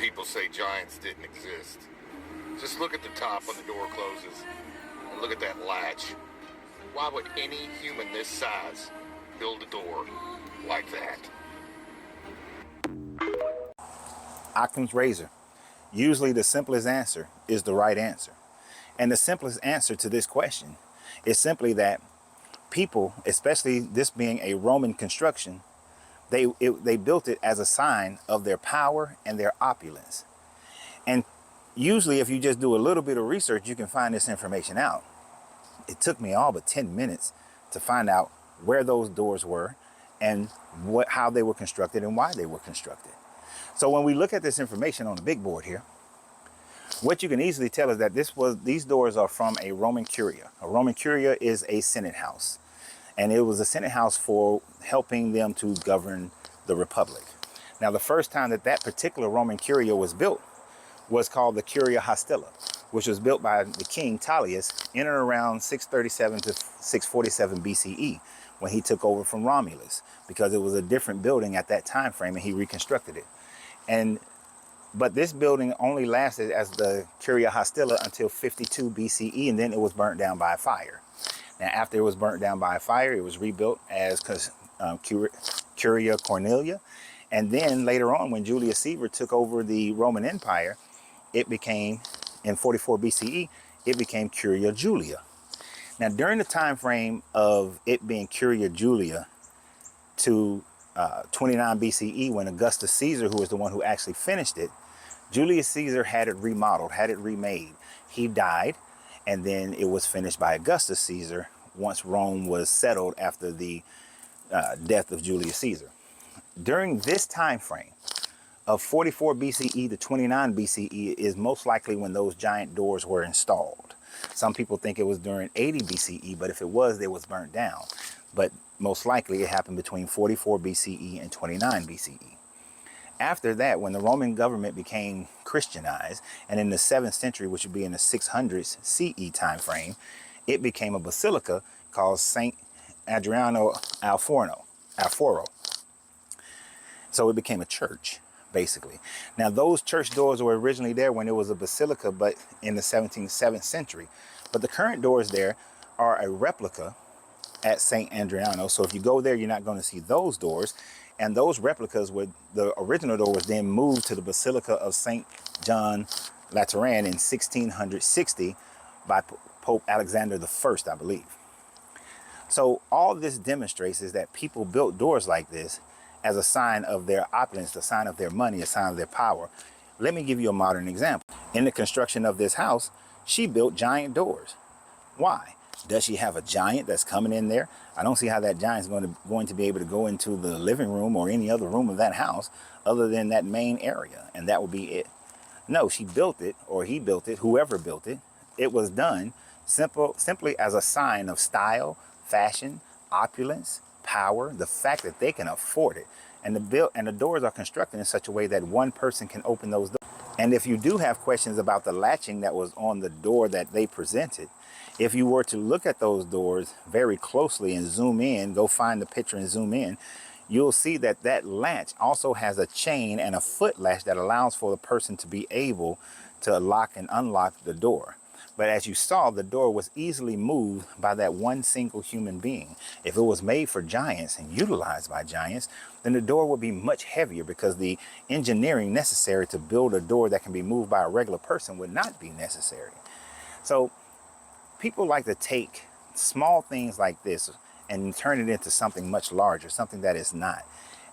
people say giants didn't exist. Just look at the top when the door closes, and look at that latch. Why would any human this size build a door like that? Occam's razor. Usually the simplest answer is the right answer. And the simplest answer to this question is simply that people, especially this being a Roman construction, they built it as a sign of their power and their opulence. And usually if you just do a little bit of research, you can find this information out. It took me all but 10 minutes to find out where those doors were and how they were constructed and why they were constructed. So when we look at this information on the big board here, what you can easily tell is that these doors are from a Roman curia. A Roman curia is a senate house, and it was a senate house for helping them to govern the republic. Now, the first time that particular Roman curia was built was called the Curia Hostilla, which was built by the king Tullius in and around 637 to 647 BCE when he took over from Romulus, because it was a different building at that time frame and he reconstructed it. But this building only lasted as the Curia Hostilla until 52 BCE, and then it was burnt down by fire. Now, after it was burnt down by fire, it was rebuilt as Curia Cornelia. And then later on, when Julius Caesar took over the Roman Empire, it became, in 44 BCE, it became Curia Julia. Now, during the time frame of it being Curia Julia to 29 BCE, when Augustus Caesar, who was the one who actually finished it, Julius Caesar had it remodeled, had it remade. He died, and then it was finished by Augustus Caesar once Rome was settled after the death of Julius Caesar. During this time frame of 44 BCE to 29 BCE is most likely when those giant doors were installed. Some people think it was during 80 BCE, but if it was, they was burnt down. But most likely it happened between 44 BCE and 29 BCE. After that, when the Roman government became Christianized, and in the 7th century, which would be in the 600s CE time frame, it became a basilica called St. Adriano al Foro. So it became a church, basically. Now, those church doors were originally there when it was a basilica, but in the 7th century. But the current doors there are a replica at St. Adriano. So if you go there, you're not going to see those doors. And those replicas, the original door was then moved to the Basilica of St. John Lateran in 1660 by Pope Alexander I, I believe. So all this demonstrates is that people built doors like this as a sign of their opulence, a sign of their money, a sign of their power. Let me give you a modern example. In the construction of this house, she built giant doors. Why? Does she have a giant that's coming in there? I don't see how that giant is going to be able to go into the living room or any other room of that house other than that main area, and that would be it. No, she built it, or he built it, whoever built it. It was done simply as a sign of style, fashion, opulence, power, the fact that they can afford it. And the doors are constructed in such a way that one person can open those doors. And if you do have questions about the latching that was on the door that they presented, if you were to look at those doors very closely and zoom in, go find the picture and zoom in, you'll see that that latch also has a chain and a foot latch that allows for the person to be able to lock and unlock the door. But as you saw, the door was easily moved by that one single human being. If it was made for giants and utilized by giants, then the door would be much heavier because the engineering necessary to build a door that can be moved by a regular person would not be necessary. So people like to take small things like this and turn it into something much larger, something that is not.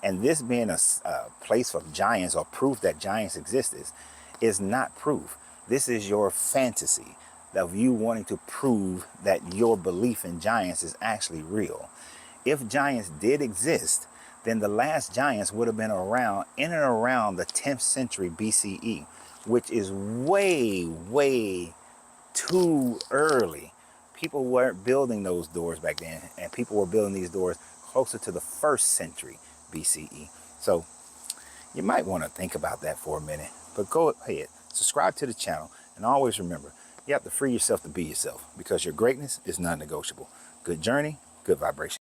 And this being a place of giants, or proof that giants existed, is not proof. This is your fantasy of you wanting to prove that your belief in giants is actually real. If giants did exist, then the last giants would have been around in and around the 10th century BCE, which is way, way too early. People weren't building those doors back then, and people were building these doors closer to the 1st century BCE. So you might want to think about that for a minute, but go ahead, subscribe to the channel, and always remember, you have to free yourself to be yourself, because your greatness is non-negotiable. Good journey, good vibration.